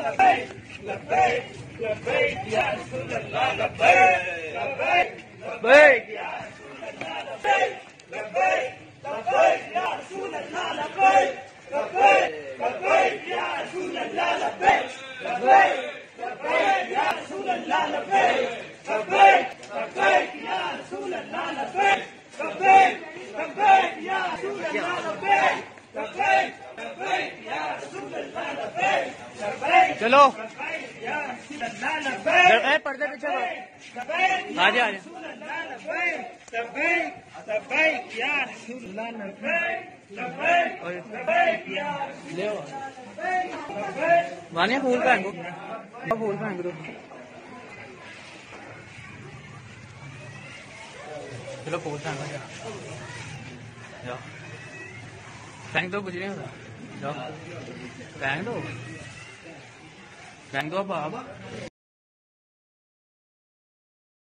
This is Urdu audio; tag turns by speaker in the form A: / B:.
A: لبيك لبيك لبيك يا رسول الله لبيك لبيك لبيك يا رسول الله لبيك لبيك لبيك يا رسول الله لبيك لبيك لبيك يا رسول الله لبيك لبيك لبيك يا رسول الله لبيك لبيك لبيك يا رسول الله لبيك لبيك لبيك يا رسول الله لبيك لبيك لبيك يا رسول الله لبيك لبيك
B: چلو
A: لبيك يا رسول الله لبيك
B: پردے پیچھے
A: لبيك
B: آجے
A: يا
B: آجے
A: رسول الله لبيك لبيك لبيك يا رسول الله لبيك لبيك لبيك يا رسول
B: لے
A: لبيك
B: وانی پھول پہن کو پھول پہن کو چلو پھول پہن کو جاؤ پھینک دو کچھ نہیں ہوتا جاؤ پھینک دو اب آپ